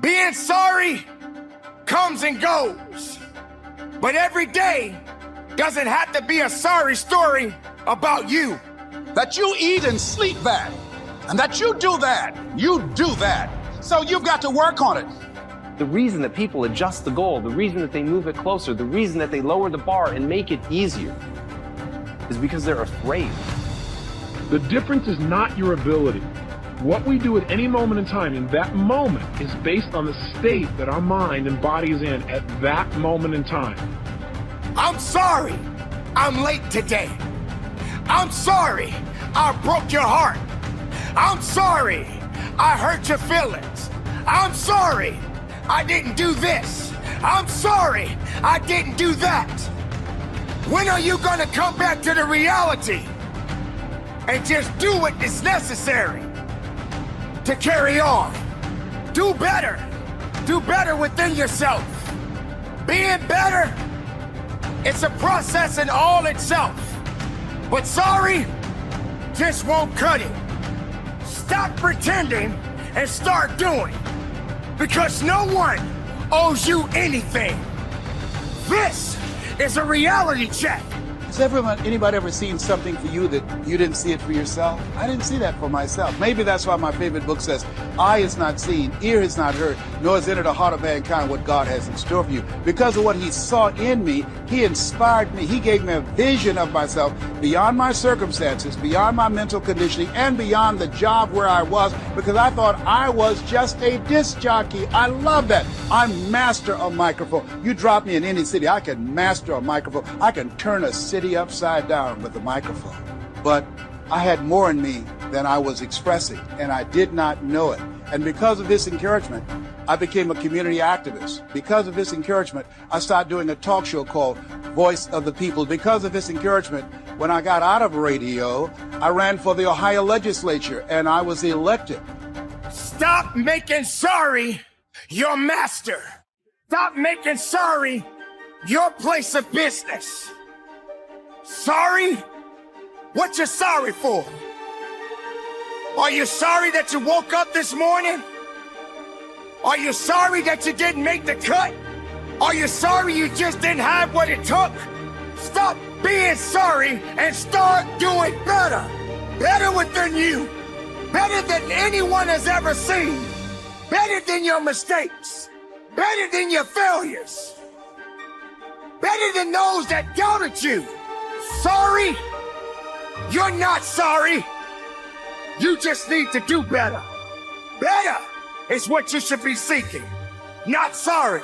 Being sorry comes and goes, but every day doesn't have to be a sorry story about you. That you eat and sleep that, and that you do that, so you've got to work on it. The reason that people adjust the goal, the reason that they move it closer, the reason that they lower the bar and make it easier is because they're afraid. The difference is not your ability. What we do at any moment in time, in that moment, is based on the state that our mind and body is in at that moment in time. I'm sorry I'm late today. I'm sorry I broke your heart. I'm sorry I hurt your feelings. I'm sorry I didn't do this. I'm sorry I didn't do that. When are you gonna come back to the reality and just do what is necessary to carry on? Do better. Do better within yourself. Being better, it's a process in all itself. But sorry just won't cut it. Stop pretending and start doing, because no one owes you anything. This is a reality check. Has anybody ever seen something for you that you didn't see it for yourself? I didn't see that for myself. Maybe that's why my favorite book says, eye is not seen, ear has not heard, nor has entered the heart of mankind what God has in store for you. Because of what he saw in me, he inspired me. He gave me a vision of myself beyond my circumstances, beyond my mental conditioning, and beyond the job where I was, because I thought I was just a disc jockey. I love that. I'm master of microphone. You drop me in any city, I can master a microphone. I can turn a city upside down with the microphone. But I had more in me than I was expressing, and I did not know it. And because of this encouragement, I became a community activist. Because of this encouragement, I started doing a talk show called Voice of the People. Because of this encouragement, when I got out of radio, I ran for the Ohio legislature, and I was elected. Stop making sorry your master. Stop making sorry your place of business. Sorry? What you sorry for? Are you sorry that you woke up this morning? Are you sorry that you didn't make the cut? Are you sorry you just didn't have what it took? Stop being sorry and start doing better. Better within you. Better than anyone has ever seen. Better than your mistakes. Better than your failures. Better than those that doubted you. Sorry? You're not sorry. You just need to do better. Better is what you should be seeking, not sorry.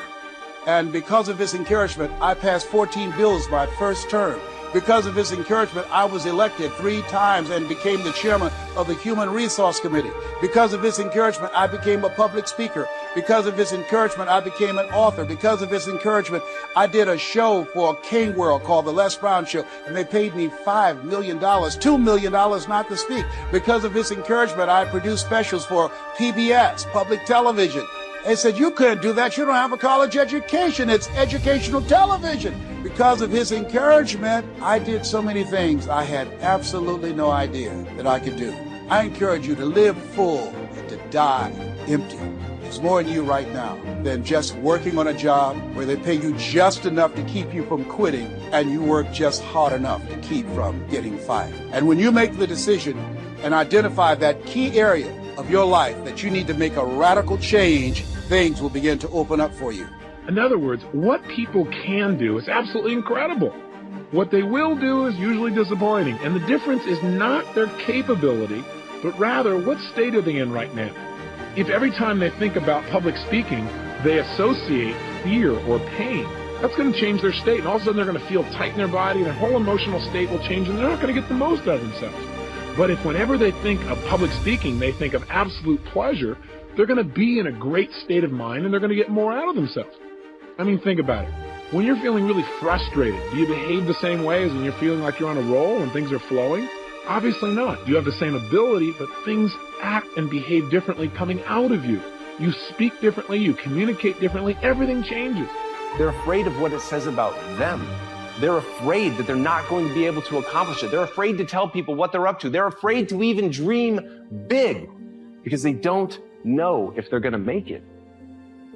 And because of his encouragement, I passed 14 bills my first term. Because of his encouragement, I was elected 3 times and became the chairman of the Human Resource Committee. Because of his encouragement, I became a public speaker. Because of his encouragement, I became an author. Because of his encouragement, I did a show for King World called The Les Brown Show, and they paid me $5 million, $2 million not to speak. Because of his encouragement, I produced specials for PBS, public television. They said, you couldn't do that. You don't have a college education. It's educational television. Because of his encouragement, I did so many things I had absolutely no idea that I could do. I encourage you to live full and to die empty. There's more in you right now than just working on a job where they pay you just enough to keep you from quitting and you work just hard enough to keep from getting fired. And when you make the decision and identify that key area of your life that you need to make a radical change, things will begin to open up for you. In other words, what people can do is absolutely incredible. What they will do is usually disappointing. And the difference is not their capability, but rather what state are they in right now. If every time they think about public speaking, they associate fear or pain, that's going to change their state. And all of a sudden they're going to feel tight in their body, their whole emotional state will change, and they're not going to get the most out of themselves. But if whenever they think of public speaking, they think of absolute pleasure, they're going to be in a great state of mind and they're going to get more out of themselves. I mean, think about it. When you're feeling really frustrated, do you behave the same way as when you're feeling like you're on a roll and things are flowing? Obviously not. You have the same ability, but things act and behave differently coming out of you. You speak differently, you communicate differently, everything changes. They're afraid of what it says about them. They're afraid that they're not going to be able to accomplish it. They're afraid to tell people what they're up to. They're afraid to even dream big because they don't know if they're going to make it.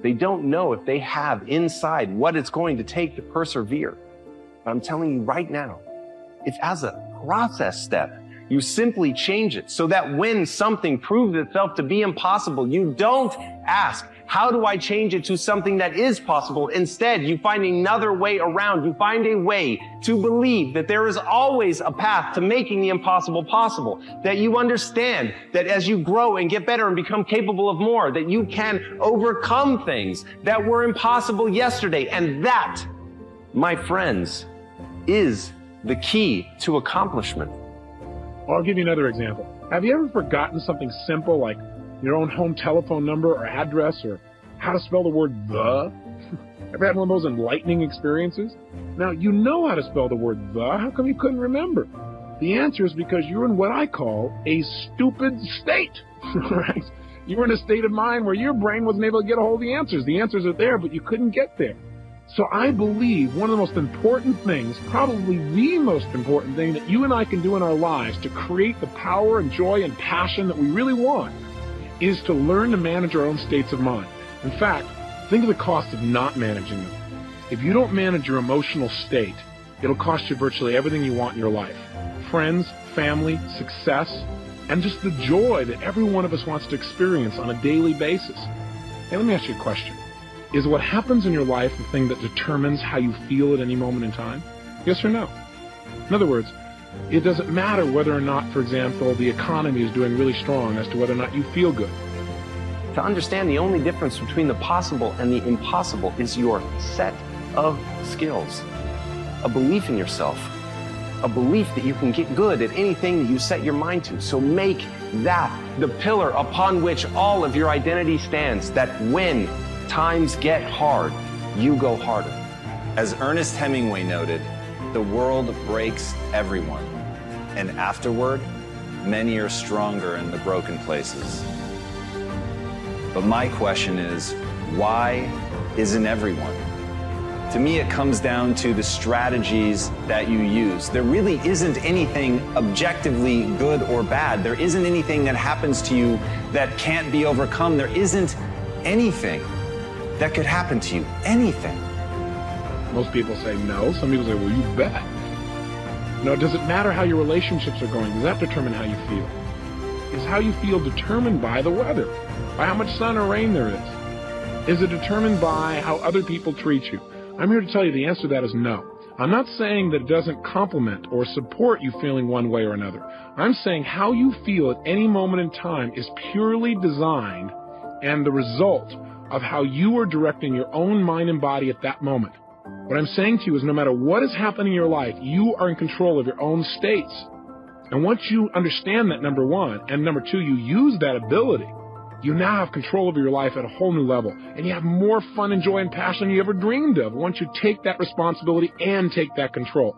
They don't know if they have inside what it's going to take to persevere. But I'm telling you right now, it's as a process step. You simply change it so that when something proves itself to be impossible, you don't ask, how do I change it to something that is possible? Instead, you find another way around. You find a way to believe that there is always a path to making the impossible possible, that you understand that as you grow and get better and become capable of more, that you can overcome things that were impossible yesterday. And that, my friends, is the key to accomplishment. I'll give you another example. Have you ever forgotten something simple like your own home telephone number or address or how to spell the word the? Ever had one of those enlightening experiences? Now, you know how to spell the word the. How come you couldn't remember? The answer is because you're in what I call a stupid state, right? You were in a state of mind where your brain wasn't able to get a hold of the answers. The answers are there, but you couldn't get there. So I believe one of the most important things, probably the most important thing that you and I can do in our lives to create the power and joy and passion that we really want is to learn to manage our own states of mind. In fact, think of the cost of not managing them. If you don't manage your emotional state, it'll cost you virtually everything you want in your life. Friends, family, success, and just the joy that every one of us wants to experience on a daily basis. Hey, let me ask you a question. Is what happens in your life the thing that determines how you feel at any moment in time? Yes or no? In other words, it doesn't matter whether or not, for example, the economy is doing really strong as to whether or not you feel good. To understand the only difference between the possible and the impossible is your set of skills, a belief in yourself, a belief that you can get good at anything that you set your mind to. So make that the pillar upon which all of your identity stands, that when times get hard, you go harder. As Ernest Hemingway noted, the world breaks everyone, and afterward, many are stronger in the broken places. But my question is, why isn't everyone? To me, it comes down to the strategies that you use. There really isn't anything objectively good or bad. There isn't anything that happens to you that can't be overcome. There isn't anything that could happen to you. Anything. Most people say no. Some people say, well, you bet. No, does it matter how your relationships are going? Does that determine how you feel? Is how you feel determined by the weather? By how much sun or rain there is? Is it determined by how other people treat you? I'm here to tell you the answer to that is no. I'm not saying that it doesn't complement or support you feeling one way or another. I'm saying how you feel at any moment in time is purely designed and the result of how you are directing your own mind and body at that moment. What I'm saying to you is no matter what is happening in your life, you are in control of your own states. And once you understand that, number one, and number two, you use that ability, you now have control over your life at a whole new level. And you have more fun and joy and passion than you ever dreamed of once you take that responsibility and take that control.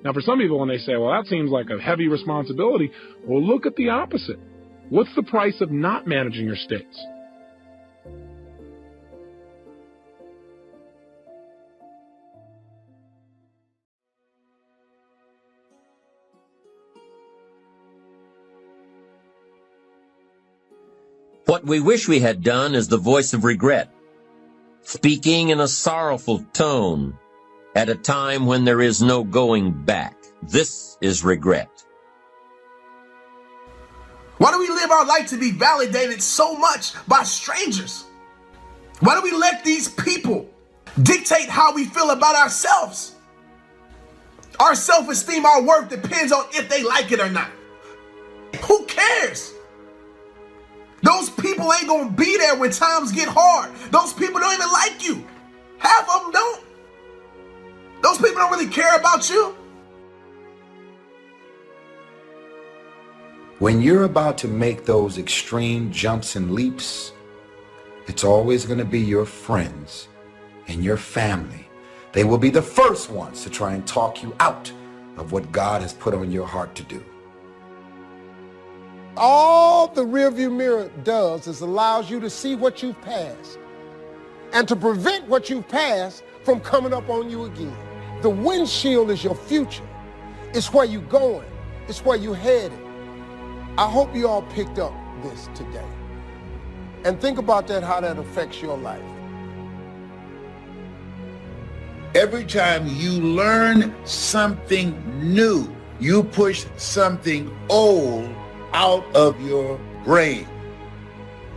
Now, for some people, when they say, well, that seems like a heavy responsibility, well, look at the opposite. What's the price of not managing your states? What we wish we had done is the voice of regret, speaking in a sorrowful tone at a time when there is no going back. This is regret. Why do we live our life to be validated so much by strangers? Why do we let these people dictate how we feel about ourselves? Our self-esteem, our worth depends on if they like it or not. Who cares? Those people ain't gonna be there when times get hard. Those people don't even like you. Half of them don't. Those people don't really care about you. When you're about to make those extreme jumps and leaps, it's always going to be your friends and your family. They will be the first ones to try and talk you out of what God has put on your heart to do. All the rearview mirror does is allows you to see what you've passed and to prevent what you've passed from coming up on you again. The windshield is your future. It's where you're going. It's where you're headed. I hope you all picked up this today. And think about that, how that affects your life. Every time you learn something new, you push something old out of your brain.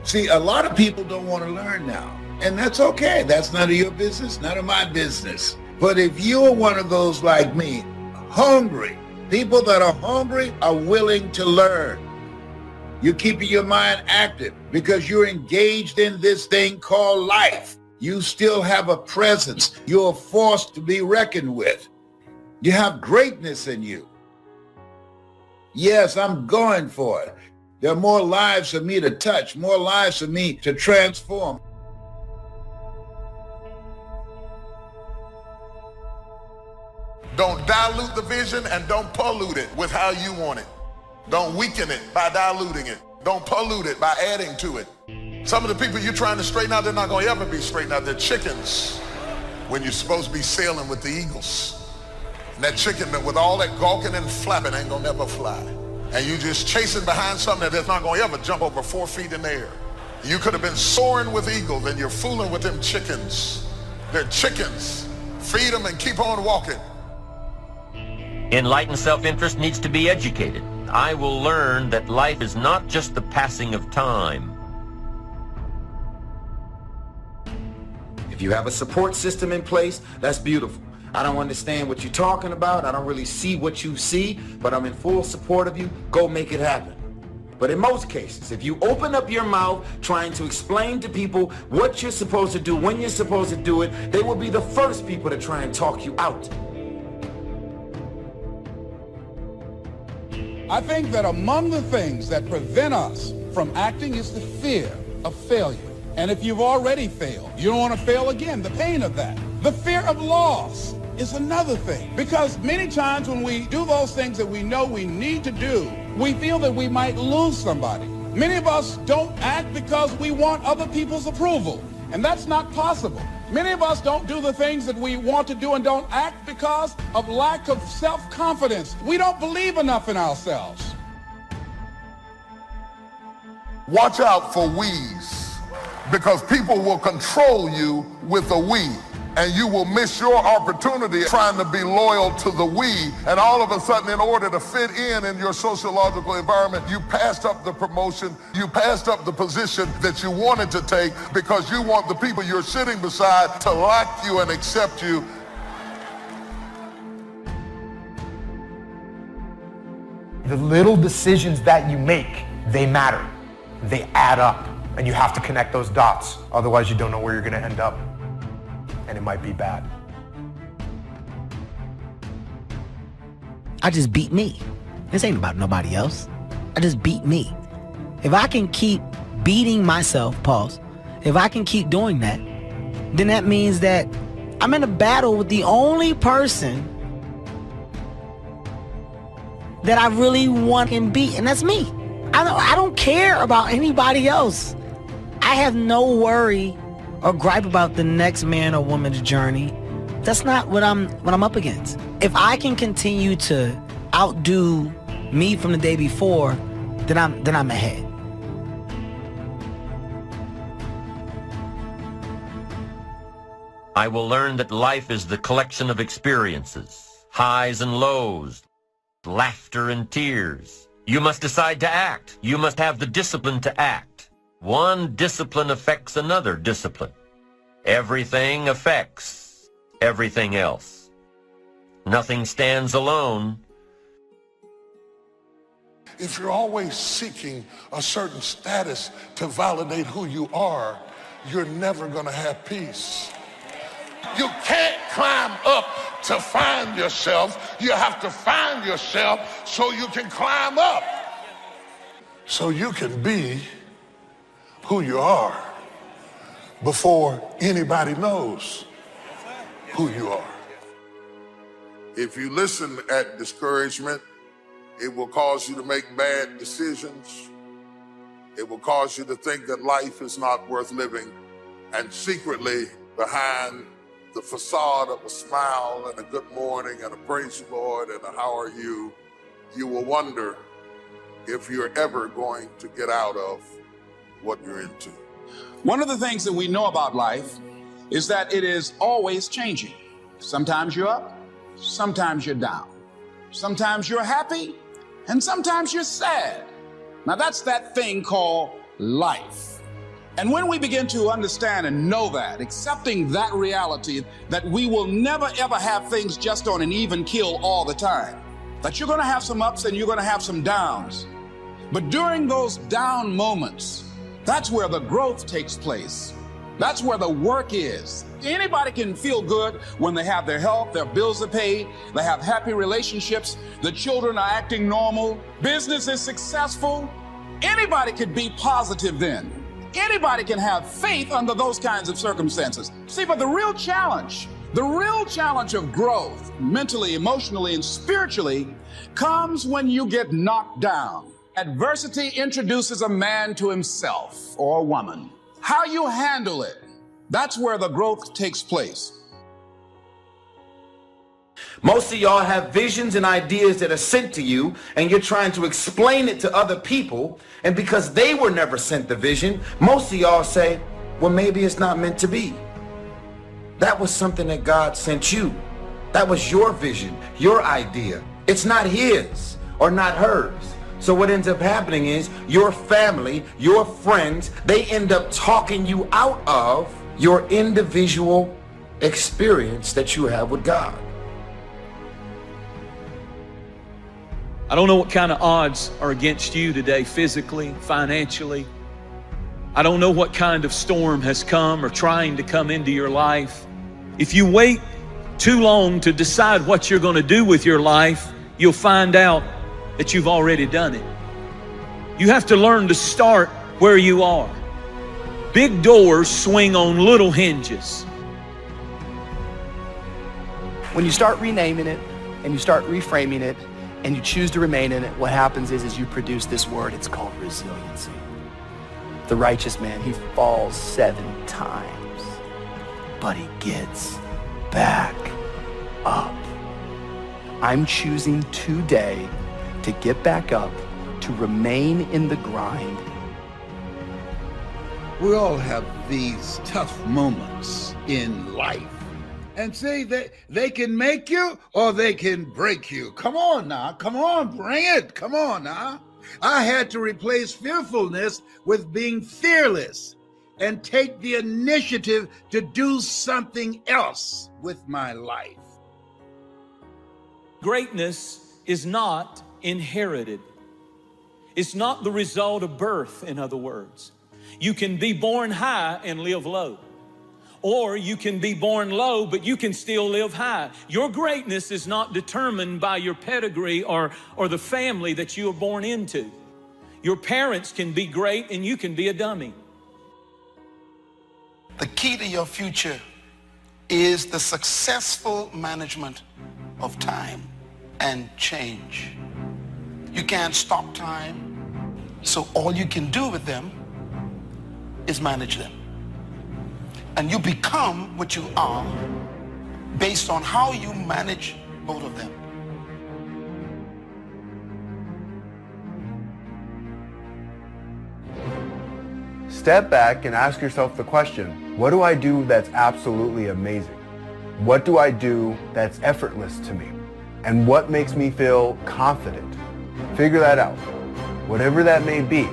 See, a lot of people don't want to learn now, and that's okay. That's none of your business, none of my business. But if you're one of those like me, hungry, people that are hungry are willing to learn. You're keeping your mind active because you're engaged in this thing called life. You still have a presence. You're a force to be reckoned with. You have greatness in you. Yes, I'm going for it. There are more lives for me to touch, more lives for me to transform. Don't dilute the vision and don't pollute it with how you want it. Don't weaken it by diluting it. Don't pollute it by adding to it. Some of the people you're trying to straighten out, they're not going to ever be straightened out. They're chickens when you're supposed to be sailing with the eagles. And that chicken with all that gawking and flapping ain't going to never fly. And you just chasing behind something that's not going to ever jump over 4 feet in the air. You could have been soaring with eagles and you're fooling with them chickens. They're chickens. Feed them and keep on walking. Enlightened self-interest needs to be educated. I will learn that life is not just the passing of time. If you have a support system in place, that's beautiful. I don't understand what you're talking about. I don't really see what you see, but I'm in full support of you. Go make it happen. But in most cases, if you open up your mouth trying to explain to people what you're supposed to do, when you're supposed to do it, they will be the first people to try and talk you out. I think that among the things that prevent us from acting is the fear of failure. And if you've already failed, you don't want to fail again, the pain of that. The fear of loss is another thing. Because many times when we do those things that we know we need to do, we feel that we might lose somebody. Many of us don't act because we want other people's approval. And that's not possible. Many of us don't do the things that we want to do and don't act because of lack of self-confidence. We don't believe enough in ourselves. Watch out for we's, because people will control you with a we, and you will miss your opportunity trying to be loyal to the we, and all of a sudden, in order to fit in your sociological environment, you passed up the promotion, you passed up the position that you wanted to take because you want the people you're sitting beside to like you and accept you. The little decisions that you make, they matter. They add up, and you have to connect those dots. Otherwise, you don't know where you're going to end up, and it might be bad. I just beat me. This ain't about nobody else. I just beat me. If I can keep beating myself, pause, if I can keep doing that, then that means that I'm in a battle with the only person that I really want and beat, and that's me. I don't care about anybody else. I have no worry or gripe about the next man or woman's journey. That's not what I'm up against. If I can continue to outdo me from the day before, then I'm ahead. I will learn that life is the collection of experiences, highs and lows, laughter and tears. You must decide to act. You must have the discipline to act. One discipline affects another discipline. Everything affects everything else. Nothing stands alone. If you're always seeking a certain status to validate who you are, you're never going to have peace. You can't climb up to find yourself. You have to find yourself so you can climb up. So you can be who you are before anybody knows who you are. If you listen at discouragement, it will cause you to make bad decisions. It will cause you to think that life is not worth living. And secretly, behind the facade of a smile and a good morning and a praise the Lord and a how are you, you will wonder if you're ever going to get out of what you're into. One of the things that we know about life is that it is always changing. Sometimes you're up, sometimes you're down. Sometimes you're happy, and sometimes you're sad. Now that's that thing called life. And when we begin to understand and know that, accepting that reality that we will never ever have things just on an even keel all the time, that you're gonna have some ups and you're gonna have some downs. But during those down moments, that's where the growth takes place. That's where the work is. Anybody can feel good when they have their health, their bills are paid, they have happy relationships, the children are acting normal, business is successful. Anybody could be positive then. Anybody can have faith under those kinds of circumstances. See, but the real challenge of growth, mentally, emotionally, and spiritually, comes when you get knocked down. Adversity introduces a man to himself or a woman. How you handle it, that's where the growth takes place. Most of y'all have visions and ideas that are sent to you, and you're trying to explain it to other people, and because they were never sent the vision, most of y'all say, well, maybe it's not meant to be. That was something that God sent you. That was your vision, your idea. It's not his or not hers. So what ends up happening is your family, your friends, they end up talking you out of your individual experience that you have with God. I don't know what kind of odds are against you today, physically, financially. I don't know what kind of storm has come or trying to come into your life. If you wait too long to decide what you're going to do with your life, you'll find out that you've already done it. You have to learn to start where you are. Big doors swing on little hinges. When you start renaming it and you start reframing it and you choose to remain in it, what happens is you produce this word. It's called resiliency. The righteous man, he falls 7 times, but he gets back up. I'm choosing today to get back up, to remain in the grind. We all have these tough moments in life. And see, they can make you or they can break you. Come on now, come on, bring it, come on now. I had to replace fearfulness with being fearless and take the initiative to do something else with my life. Greatness is not inherited. It's not the result of birth, in other words. You can be born high and live low. Or you can be born low, but you can still live high. Your greatness is not determined by your pedigree or the family that you were born into. Your parents can be great and you can be a dummy. The key to your future is the successful management of time and change. You can't stop time, so all you can do with them is manage them. And you become what you are based on how you manage both of them. Step back and ask yourself the question, what do I do that's absolutely amazing? What do I do that's effortless to me? And what makes me feel confident? Figure that out. Whatever that may be,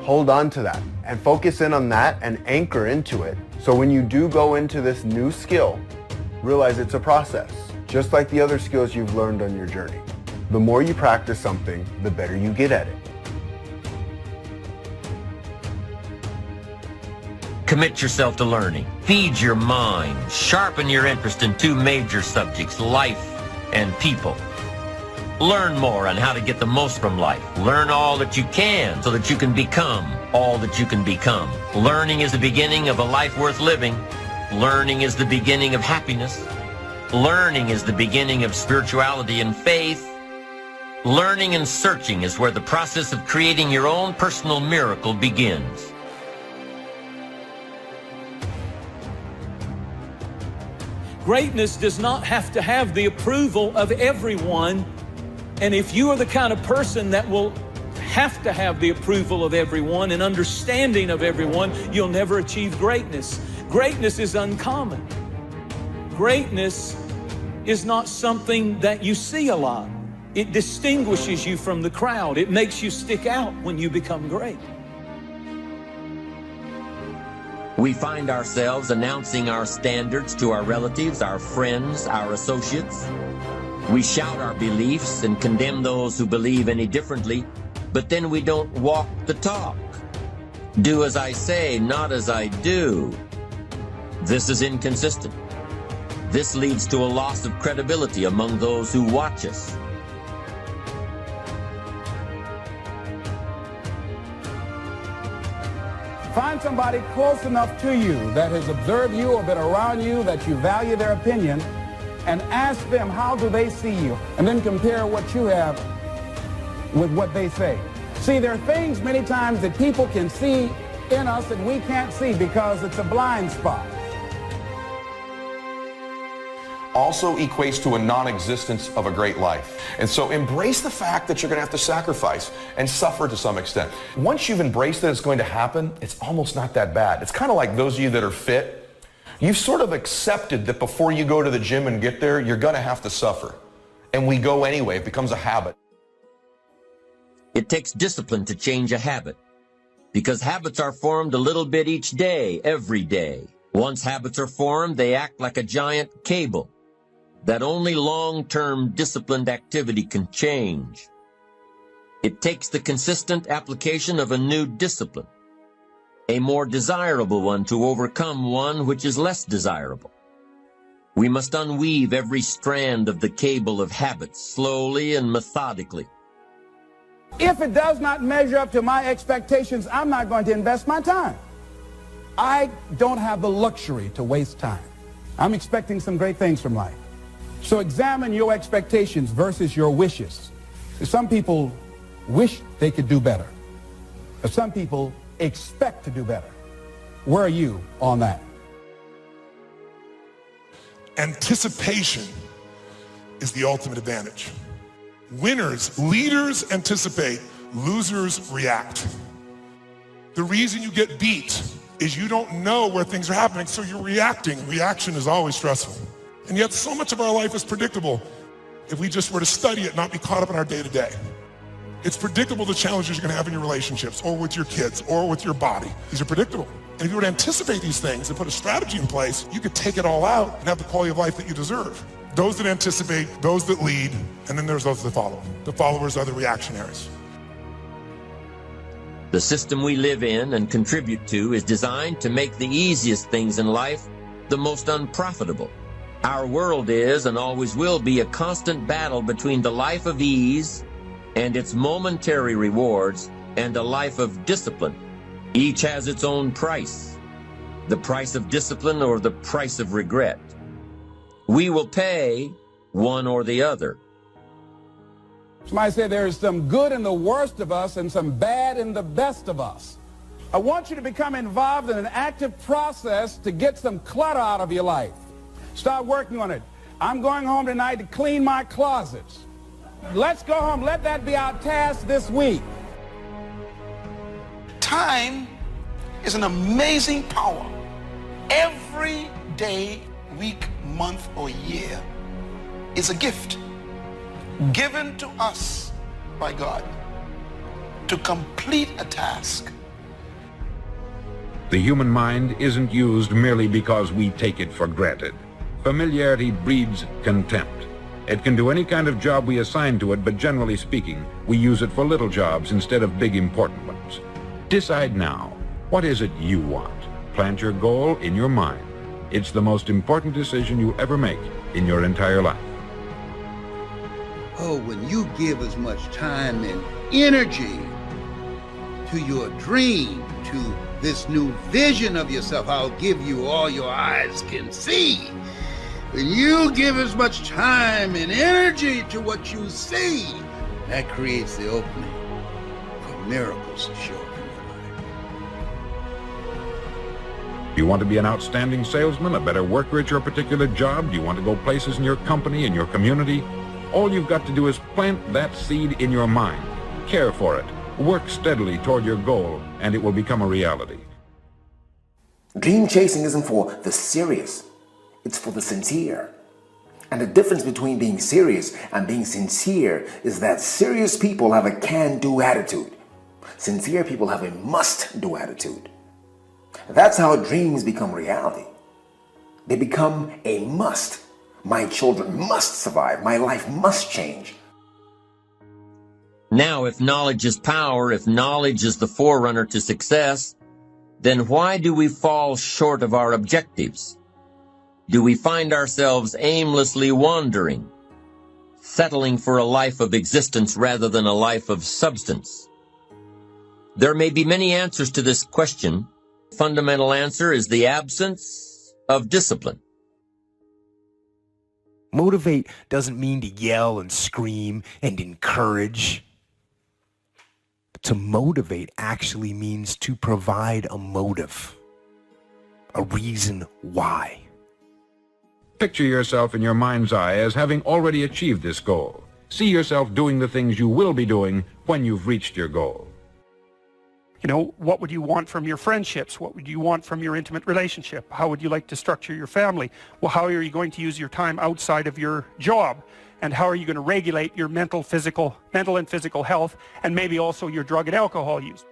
hold on to that and focus in on that and anchor into it. So when you do go into this new skill, realize it's a process, just like the other skills you've learned on your journey. The more you practice something, the better you get at it. Commit yourself to learning. Feed your mind. Sharpen your interest in 2 major subjects, life and people. Learn more on how to get the most from life. Learn all that you can so that you can become all that you can become. Learning is the beginning of a life worth living. Learning is the beginning of happiness. Learning is the beginning of spirituality and faith. Learning and searching is where the process of creating your own personal miracle begins. Greatness does not have to have the approval of everyone. And if you are the kind of person that will have to have the approval of everyone and understanding of everyone, you'll never achieve greatness. Greatness is uncommon. Greatness is not something that you see a lot. It distinguishes you from the crowd. It makes you stick out when you become great. We find ourselves announcing our standards to our relatives, our friends, our associates. We shout our beliefs and condemn those who believe any differently, but then we don't walk the talk. Do as I say, not as I do. This is inconsistent. This leads to a loss of credibility among those who watch us. Find somebody close enough to you that has observed you or been around you that you value their opinion, and ask them, how do they see you? And then compare what you have with what they say. See, there are things many times that people can see in us that we can't see because it's a blind spot. Also equates to a non-existence of a great life. And so embrace the fact that you're going to have to sacrifice and suffer to some extent. Once you've embraced that it's going to happen, it's almost not that bad. It's kind of like those of you that are fit. You've sort of accepted that before you go to the gym and get there, you're going to have to suffer. And we go anyway. It becomes a habit. It takes discipline to change a habit, because habits are formed a little bit each day, every day. Once habits are formed, they act like a giant cable that only long-term disciplined activity can change. It takes the consistent application of a new discipline, a more desirable one, to overcome one which is less desirable. We must unweave every strand of the cable of habits slowly and methodically. If it does not measure up to my expectations, I'm not going to invest my time. I don't have the luxury to waste time. I'm expecting some great things from life. So examine your expectations versus your wishes. Some people wish they could do better, but some people expect to do better. Where are you on that? Anticipation is the ultimate advantage. Winners, leaders anticipate, losers react. The reason you get beat is you don't know where things are happening, so you're reacting. Reaction is always stressful. And yet so much of our life is predictable if we just were to study it, not be caught up in our day-to-day. It's predictable the challenges you're gonna have in your relationships or with your kids or with your body. These are predictable. And if you were to anticipate these things and put a strategy in place, you could take it all out and have the quality of life that you deserve. Those that anticipate, those that lead, and then there's those that follow. The followers are the reactionaries. The system we live in and contribute to is designed to make the easiest things in life the most unprofitable. Our world is and always will be a constant battle between the life of ease and its momentary rewards and a life of discipline. Each has its own price, the price of discipline or the price of regret. We will pay one or the other. Somebody said there is some good in the worst of us and some bad in the best of us. I want you to become involved in an active process to get some clutter out of your life. Start working on it. I'm going home tonight to clean my closets. Let's go home. Let that be our task this week. Time is an amazing power. Every day, week, month, or year is a gift given to us by God to complete a task. The human mind isn't used merely because we take it for granted. Familiarity breeds contempt. It can do any kind of job we assign to it, but generally speaking, we use it for little jobs instead of big important ones. Decide now. What is it you want? Plant your goal in your mind. It's the most important decision you ever make in your entire life. Oh, when you give as much time and energy to your dream, to this new vision of yourself, I'll give you all your eyes can see. When you give as much time and energy to what you see, that creates the opening for miracles to show up in your life. Do you want to be an outstanding salesman, a better worker at your particular job? Do you want to go places in your company, in your community? All you've got to do is plant that seed in your mind. Care for it. Work steadily toward your goal, and it will become a reality. Dream chasing isn't for the serious. It's for the sincere. And the difference between being serious and being sincere is that serious people have a can-do attitude. Sincere people have a must-do attitude. That's how dreams become reality. They become a must. My children must survive. My life must change. Now, if knowledge is power, if knowledge is the forerunner to success, then why do we fall short of our objectives? Do we find ourselves aimlessly wandering, settling for a life of existence rather than a life of substance? There may be many answers to this question. The fundamental answer is the absence of discipline. Motivate doesn't mean to yell and scream and encourage. To motivate actually means to provide a motive, a reason why. Picture yourself in your mind's eye as having already achieved this goal. See yourself doing the things you will be doing when you've reached your goal. You know, what would you want from your friendships? What would you want from your intimate relationship? How would you like to structure your family? Well, how are you going to use your time outside of your job? And how are you going to regulate your mental and physical health, and maybe also your drug and alcohol use?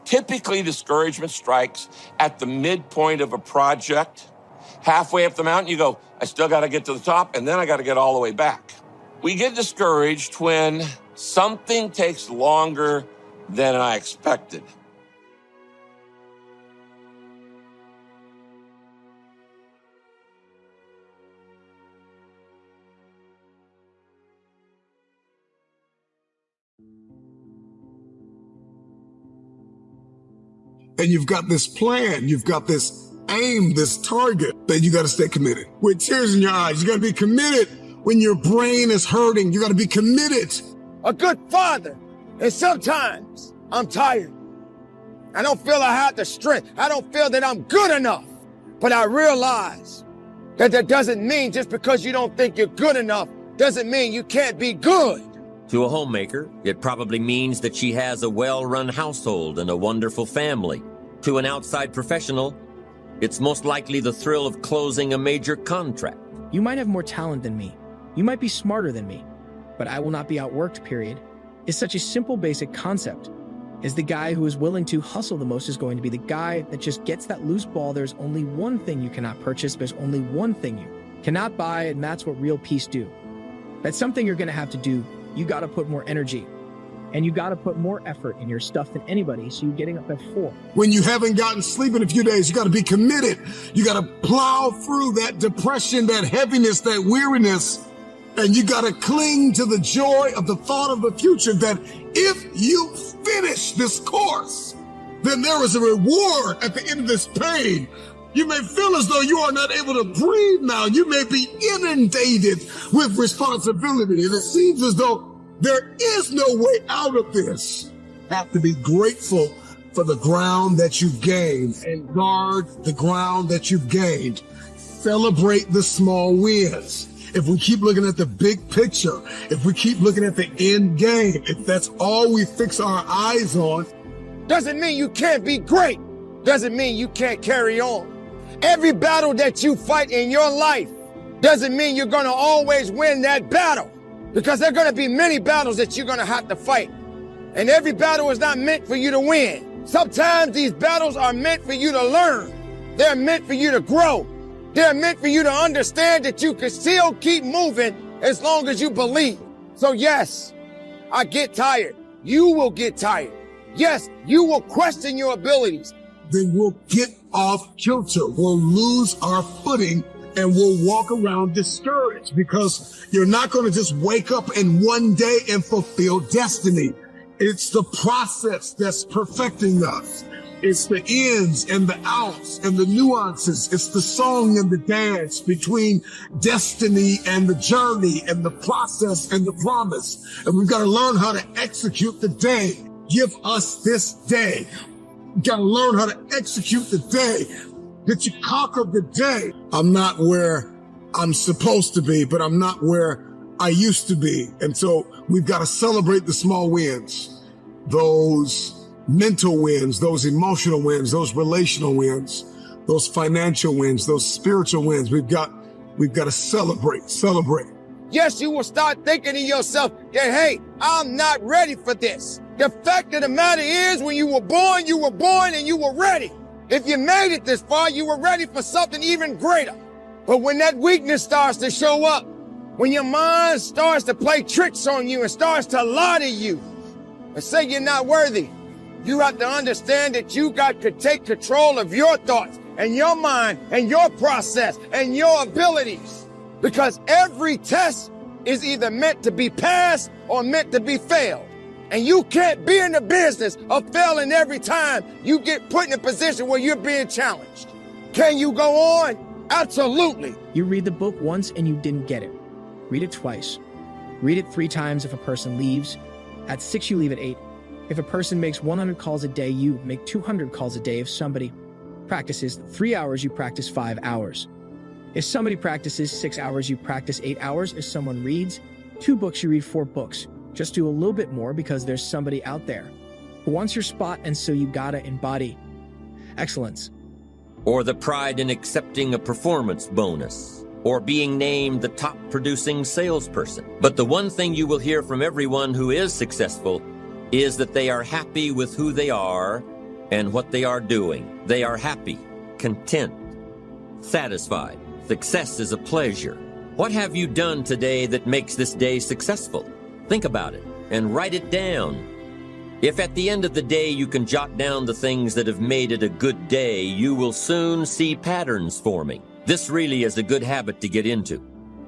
Typically, discouragement strikes at the midpoint of a project. Halfway up the mountain, you go, I still got to get to the top, and then I got to get all the way back. We get discouraged when something takes longer than I expected. And you've got this plan, you've got this aim, this target, then you got to stay committed. With tears in your eyes, you got to be committed when your brain is hurting. You got to be committed. A good father. And sometimes I'm tired. I don't feel I have the strength. I don't feel that I'm good enough. But I realize that doesn't mean just because you don't think you're good enough doesn't mean you can't be good. To a homemaker, it probably means that she has a well-run household and a wonderful family. To an outside professional, it's most likely the thrill of closing a major contract. You might have more talent than me. You might be smarter than me, but I will not be outworked, period. It's such a simple, basic concept. Is the guy who is willing to hustle the most is going to be the guy that just gets that loose ball. There's only one thing you cannot purchase. There's only one thing you cannot buy, and that's what real peace do. That's something you're going to have to do. You got to put more energy, and you got to put more effort in your stuff than anybody, so you're getting up at 4. When you haven't gotten sleep in a few days, you got to be committed. You got to plow through that depression, that heaviness, that weariness, and you got to cling to the joy of the thought of the future that if you finish this course, then there is a reward at the end of this pain. You may feel as though you are not able to breathe now. You may be inundated with responsibility, and it seems as though there is no way out of this. You have to be grateful for the ground that you've gained and guard the ground that you've gained. Celebrate the small wins. If we keep looking at the big picture, if we keep looking at the end game, if that's all we fix our eyes on, doesn't mean you can't be great. Doesn't mean you can't carry on. Every battle that you fight in your life doesn't mean you're going to always win that battle, because there are going to be many battles that you're going to have to fight. And every battle is not meant for you to win. Sometimes these battles are meant for you to learn. They're meant for you to grow. They're meant for you to understand that you can still keep moving as long as you believe. So yes, I get tired. You will get tired. Yes, you will question your abilities. Then we'll get off kilter. We'll lose our footing and we'll walk around discouraged, because you're not going to just wake up in one day and fulfill destiny. It's the process that's perfecting us. It's the ins and the outs and the nuances. It's the song and the dance between destiny and the journey and the process and the promise. And we've got to learn how to execute the day. Give us this day. We've got to learn how to execute the day. That you conquer the day. I'm not where I'm supposed to be, but I'm not where I used to be. And so we've got to celebrate the small wins, those mental wins, those emotional wins, those relational wins, those financial wins, those spiritual wins. We've got We've got to celebrate. Yes, you will start thinking to yourself that, hey, I'm not ready for this. The fact of the matter is, when you were born and you were ready. If you made it this far, you were ready for something even greater. But when that weakness starts to show up, when your mind starts to play tricks on you and starts to lie to you and say you're not worthy, you have to understand that you got to take control of your thoughts and your mind and your process and your abilities. Because every test is either meant to be passed or meant to be failed. And you can't be in the business of failing every time you get put in a position where you're being challenged. Can you go on? Absolutely. You read the book once and you didn't get it. Read it twice. Read it 3 times if a person leaves. At 6, you leave at 8. If a person makes 100 calls a day, you make 200 calls a day. If somebody practices 3 hours, you practice 5 hours. If somebody practices 6 hours, you practice 8 hours. If someone reads 2 books, you read 4 books. Just do a little bit more because there's somebody out there who wants your spot, and so you gotta embody excellence. Or the pride in accepting a performance bonus, or being named the top producing salesperson. But the one thing you will hear from everyone who is successful is that they are happy with who they are and what they are doing. They are happy, content, satisfied. Success is a pleasure. What have you done today that makes this day successful? Think about it and write it down. If at the end of the day you can jot down the things that have made it a good day, you will soon see patterns forming. This really is a good habit to get into.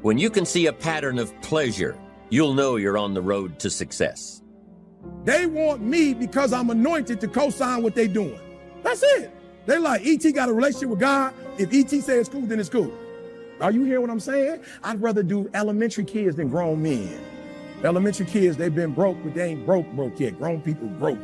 When you can see a pattern of pleasure, you'll know you're on the road to success. They want me because I'm anointed to co-sign what they're doing. That's it. They like, E.T. got a relationship with God. If E.T. says it's cool, then it's cool. Are you hearing what I'm saying? I'd rather do elementary kids than grown men. Elementary kids, they've been broke, but they ain't broke yet. Grown people broke.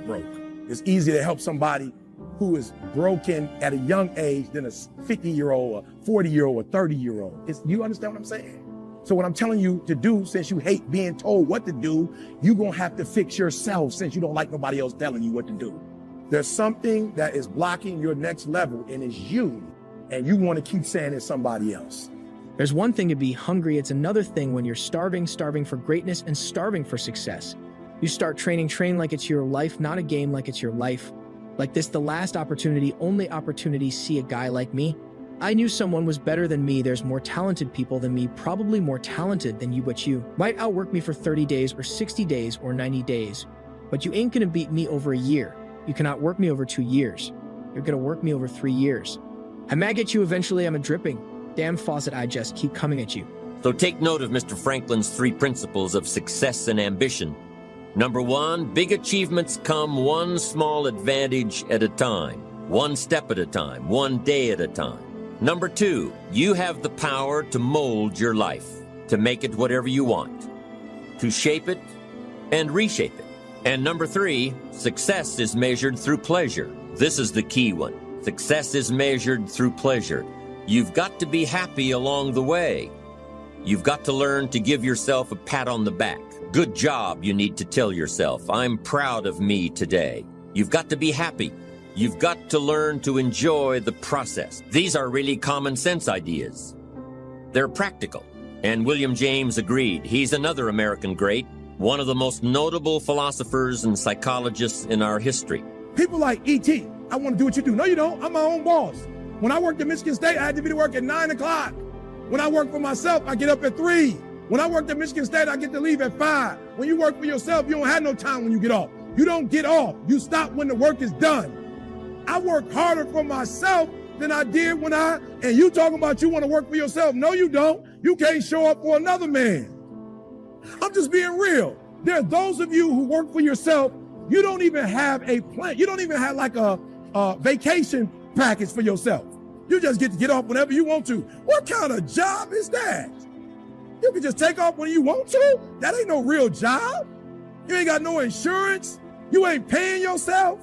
It's easier to help somebody who is broken at a young age than a 50-year-old, a 40-year-old, a 30-year-old. You understand what I'm saying? So what I'm telling you to do, since you hate being told what to do, you're gonna have to fix yourself since you don't like nobody else telling you what to do. There's something that is blocking your next level, and it's you, and you wanna keep saying it's somebody else. There's one thing to be hungry, it's another thing when you're starving for greatness and starving for success. You start train like it's your life, not a game, like it's your life. Like this, the last opportunity, only opportunity, see a guy like me. I knew someone was better than me. There's more talented people than me, probably more talented than you, but you might outwork me for 30 days or 60 days or 90 days. But you ain't gonna beat me over a year. You can outwork me over 2 years. You're gonna work me over 3 years. I might get you eventually, I'm a dripping damn faucet, I just keep coming at you. So take note of Mr. Franklin's 3 principles of success and ambition. Number 1, big achievements come one small advantage at a time, one step at a time, one day at a time. Number 2, you have the power to mold your life, to make it whatever you want, to shape it and reshape it. And number 3, success is measured through pleasure. This is the key one. Success is measured through pleasure. You've got to be happy along the way. You've got to learn to give yourself a pat on the back. Good job, you need to tell yourself. I'm proud of me today. You've got to be happy. You've got to learn to enjoy the process. These are really common sense ideas. They're practical. And William James agreed. He's another American great, one of the most notable philosophers and psychologists in our history. People like E.T., I want to do what you do. No, you don't. I'm my own boss. When I worked at Michigan State, I had to be to work at 9 o'clock. When I work for myself, I get up at 3. When I worked at Michigan State, I get to leave at 5. When you work for yourself, you don't have no time when you get off. You don't get off. You stop when the work is done. I work harder for myself than I did and you talking about you want to work for yourself. No, you don't. You can't show up for another man. I'm just being real. There are those of you who work for yourself, you don't even have a plan. You don't even have like a vacation package for yourself. You just get to get off whenever you want to. What kind of job is that? You can just take off when you want to? That ain't no real job. You ain't got no insurance. You ain't paying yourself.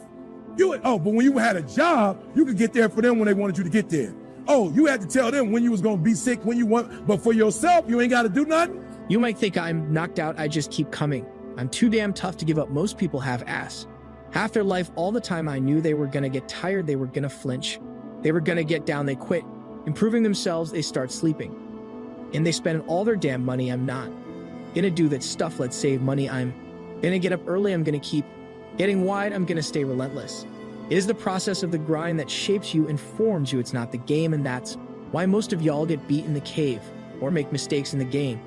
But when you had a job, you could get there for them when they wanted you to get there. Oh, you had to tell them when you was gonna be sick, when you want, but for yourself, you ain't gotta do nothing? You might think I'm knocked out, I just keep coming. I'm too damn tough to give up. Most people have ass. Half their life, all the time, I knew they were gonna get tired, they were gonna flinch. They were gonna get down, they quit. Improving themselves, they start sleeping. and they spend all their damn money, I'm not. Gonna do that stuff, let's save money, I'm gonna get up early, I'm gonna keep getting wide, I'm gonna stay relentless. It is the process of the grind that shapes you and forms you, it's not the game, and that's why most of y'all get beat in the cave or make mistakes in the game.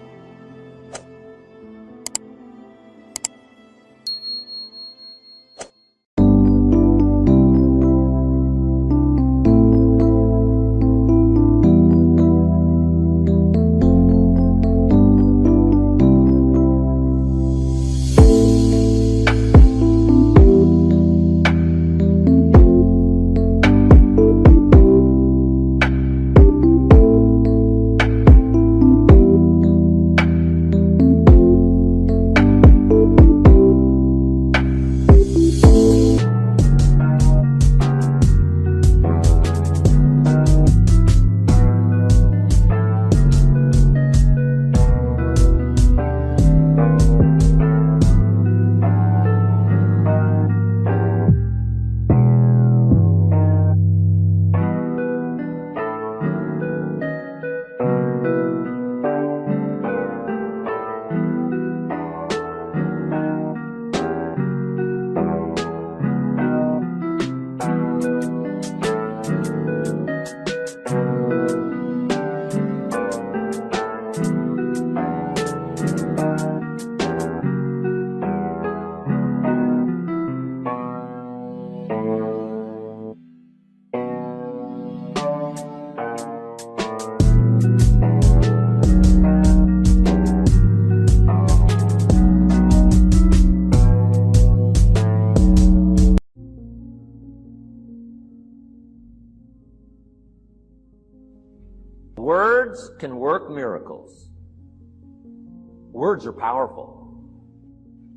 Words can work miracles. Words are powerful.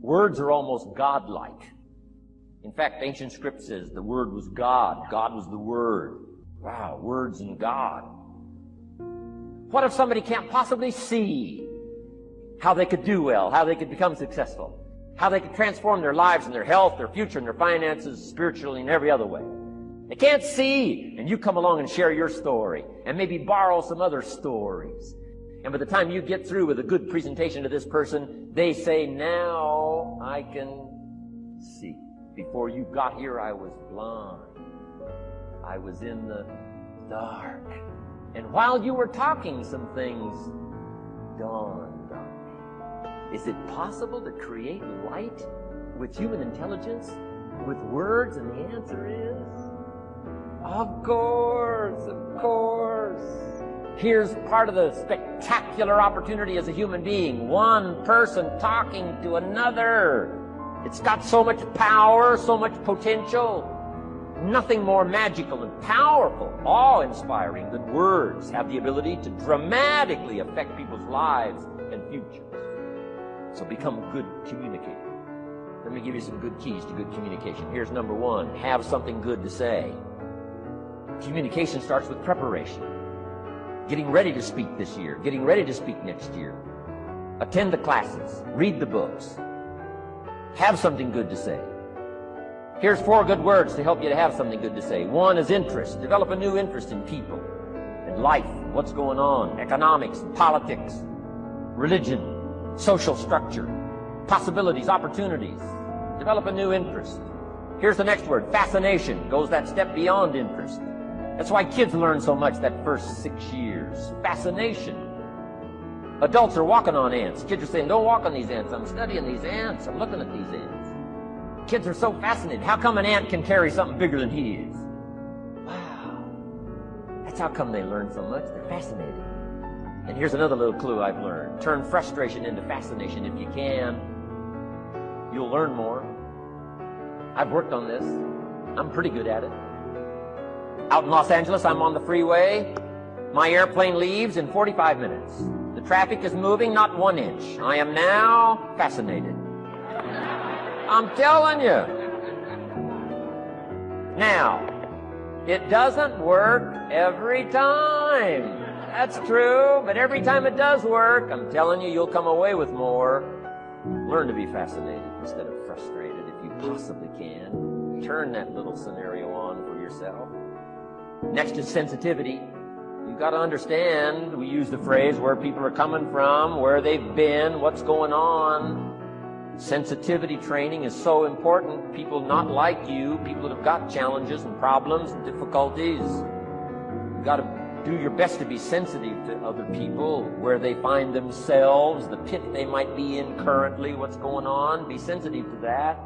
Words are almost godlike. In fact, ancient script says the Word was God. God was the Word. Wow, words and God. What if somebody can't possibly see how they could do well, how they could become successful, how they could transform their lives and their health, their future, and their finances, spiritually, and every other way? They can't see, and you come along and share your story, and maybe borrow some other stories. And by the time you get through with a good presentation to this person, they say, now I can see. Before you got here, I was blind. I was in the dark. And while you were talking, some things dawned on me. Is it possible to create light with human intelligence, with words? And the answer is, of course, of course. Here's part of the spectacular opportunity as a human being. One person talking to another. It's got so much power, so much potential. Nothing more magical and powerful, awe-inspiring than words have the ability to dramatically affect people's lives and futures. So become a good communicator. Let me give you some good keys to good communication. Here's number one. Have something good to say. Communication starts with preparation. Getting ready to speak this year. Getting ready to speak next year. Attend the classes. Read the books. Have something good to say. Here's 4 good words to help you to have something good to say. 1 is interest. Develop a new interest in people and life, what's going on, economics, politics, religion, social structure, possibilities, opportunities. Develop a new interest. Here's the next word, fascination. Goes that step beyond interest. That's why kids learn so much that first 6 years. Fascination. Adults are walking on ants. Kids are saying, don't walk on these ants. I'm studying these ants. I'm looking at these ants. Kids are so fascinated. How come an ant can carry something bigger than he is? Wow. That's how come they learn so much. They're fascinated. And here's another little clue I've learned. Turn frustration into fascination if you can. You'll learn more. I've worked on this. I'm pretty good at it. Out in Los Angeles, I'm on the freeway. My airplane leaves in 45 minutes. The traffic is moving not 1 inch. I am now fascinated. I'm telling you. Now, it doesn't work every time. That's true, but every time it does work, I'm telling you, you'll come away with more. Learn to be fascinated instead of frustrated if you possibly can. Turn that little scenario on for yourself. Next is sensitivity. You got to understand, we use the phrase where people are coming from, where they've been, what's going on. Sensitivity training is so important. People not like you, people that have got challenges and problems and difficulties, you've got to do your best to be sensitive to other people, where they find themselves, the pit they might be in currently, what's going on. Be sensitive to that.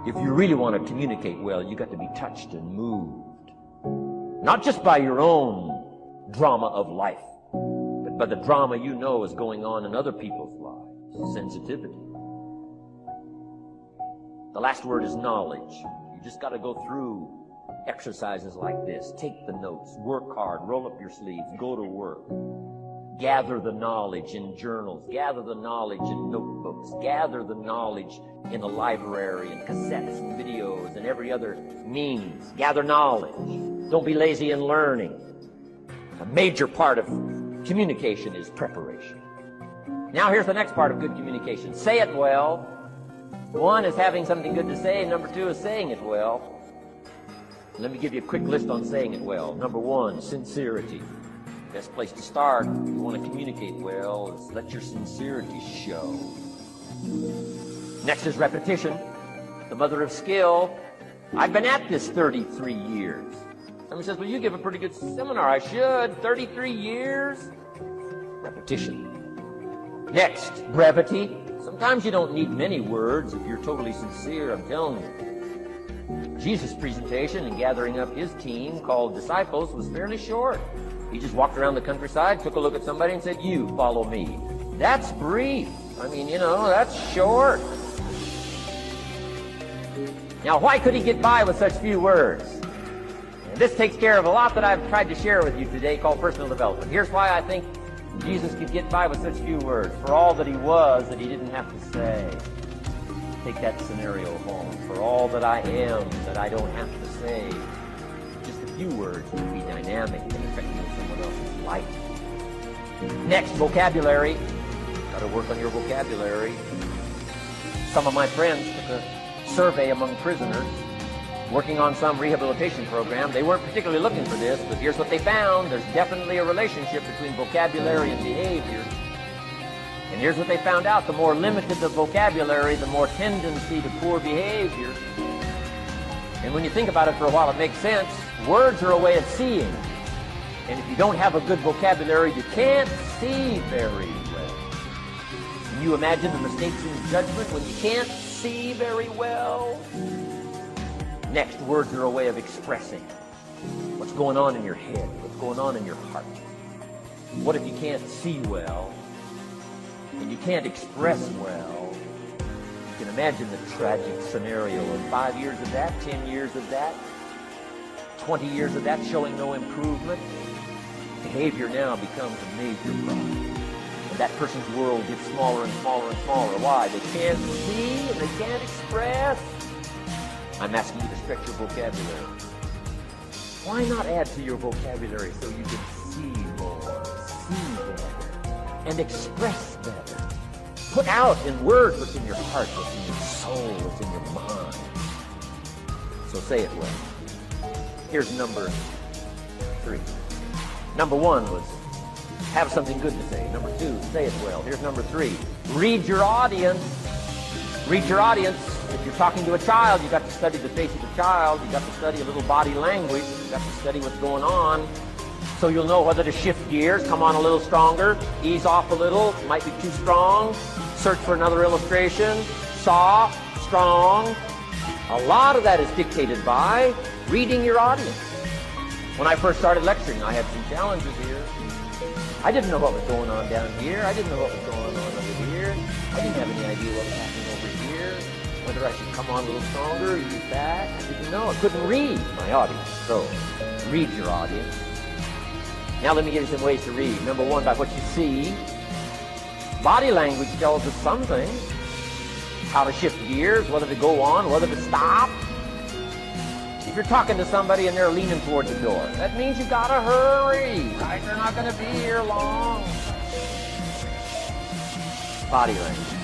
If you really want to communicate well, you got to be touched and moved. Not just by your own drama of life, but by the drama you know is going on in other people's lives. Sensitivity. The last word is knowledge. You just got to go through exercises like this. Take the notes, work hard, roll up your sleeves, go to work. Gather the knowledge in journals, gather the knowledge in notebooks, gather the knowledge in a library and cassettes and videos and every other means. Gather knowledge. Don't be lazy in learning. A major part of communication is preparation. Now here's the next part of good communication. Say it well. One is having something good to say. Number two is saying it well. Let me give you a quick list on saying it well. Number one, sincerity. Best place to start if you want to communicate well is let your sincerity show. Next is repetition, the mother of skill. I've been at this 33 years. Someone says, well, you give a pretty good seminar. I should. 33 years? Repetition. Next, brevity. Sometimes you don't need many words if you're totally sincere, I'm telling you. Jesus' presentation in gathering up his team called disciples was fairly short. He just walked around the countryside, took a look at somebody and said, you follow me. That's brief. I mean, you know, that's short. Now, why could he get by with such few words? And this takes care of a lot that I've tried to share with you today called personal development. Here's why I think Jesus could get by with such few words. For all that he was that he didn't have to say. Take that scenario home. For all that I am that I don't have to say. Just a few words can be dynamic and affecting someone else's life. Next, vocabulary. Got to work on your vocabulary. Some of my friends took a survey among prisoners working on some rehabilitation program. They weren't particularly looking for this, but here's what they found. There's definitely a relationship between vocabulary and behavior. And here's what they found out. The more limited the vocabulary, the more tendency to poor behavior. And when you think about it for a while, it makes sense. Words are a way of seeing. And if you don't have a good vocabulary, you can't see very well. Can you imagine the mistakes in judgment when you can't see very well? Next, words are a way of expressing what's going on in your head, what's going on in your heart. What if you can't see well and you can't express well? You can imagine the tragic scenario of 5 years of that, 10 years of that, 20 years of that showing no improvement. Behavior now becomes a major problem. And that person's world gets smaller and smaller and smaller. Why? They can't see and they can't express. I'm asking you to stretch your vocabulary. Why not add to your vocabulary so you can see more, see better, and express better? Put out in words what's in your heart, what's in your soul, what's in your mind. So say it well. Here's number 3. Number 1 was have something good to say. Number 2, say it well. Here's number 3. Read your audience. Read your audience. If you're talking to a child, you got to study the face of the child. You got to study a little body language. You got to study what's going on. So you'll know whether to shift gears, come on a little stronger, ease off a little, might be too strong, search for another illustration, soft, strong. A lot of that is dictated by reading your audience. When I first started lecturing, I had some challenges here. I didn't know what was going on down here. I didn't know what was going on over here. I didn't have any idea what was happening over here. Whether I should come on a little stronger, use that. I didn't know. I couldn't read my audience. So, read your audience. Now let me give you some ways to read. Number 1, by what you see. Body language tells us something. How to shift gears, whether to go on, whether to stop. If you're talking to somebody and they're leaning towards the door, that means you gotta hurry, right? They're not gonna be here long. Body language.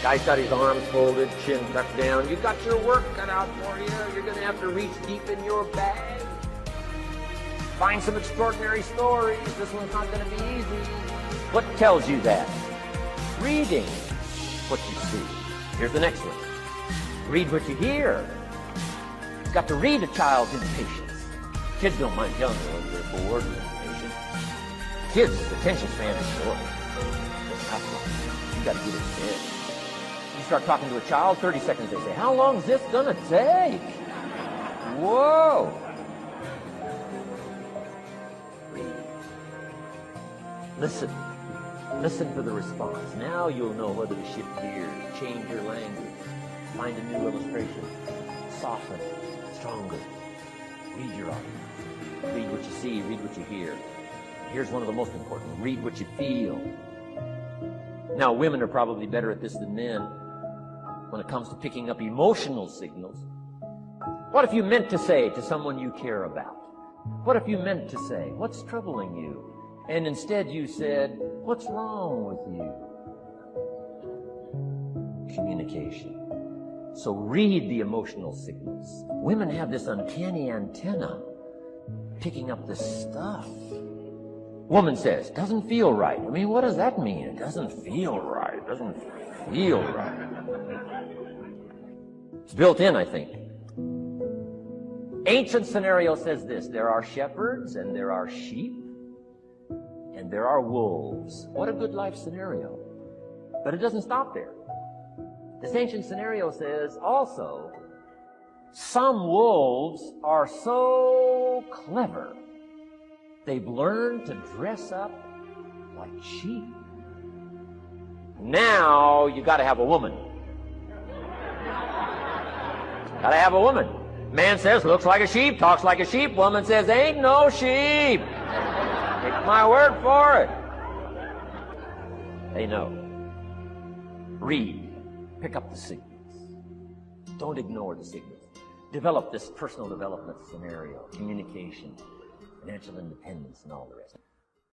Guy's got his arms folded, chin tucked down. You got your work cut out for you. You're gonna have to reach deep in your bag. Find some extraordinary stories. This one's not going to be easy. What tells you that? Reading what you see. Here's the next one. Read what you hear. You've got to read a child's impatience. Kids don't mind telling you when they're bored or impatient. Kids' attention span is short. You got to get it in. You start talking to a child, 30 seconds they say, how long is this going to take? Whoa. Read. Listen. Listen for the response. Now you'll know whether to shift gears, change your language, find a new illustration, soften, stronger. Read your audience. Read what you see, read what you hear. Here's one of the most important. Read what you feel. Now, women are probably better at this than men when it comes to picking up emotional signals. What if you meant to say to someone you care about? What if you meant to say, what's troubling you? And instead you said, what's wrong with you? Communication. So read the emotional signals. Women have this uncanny antenna picking up this stuff. Woman says, doesn't feel right. I mean, what does that mean? It doesn't feel right. It doesn't feel right. It's built in, I think. Ancient scenario says this: there are shepherds and there are sheep and there are wolves. What a good life scenario. But it doesn't stop there. This ancient scenario says also, some wolves are so clever, they've learned to dress up like sheep. Now you got to have a woman. Got to have a woman. Man says, looks like a sheep, talks like a sheep. Woman says, ain't no sheep. Take my word for it. They know. Read. Pick up the signals. Don't ignore the signals. Develop this personal development scenario, communication, financial independence, and all the rest.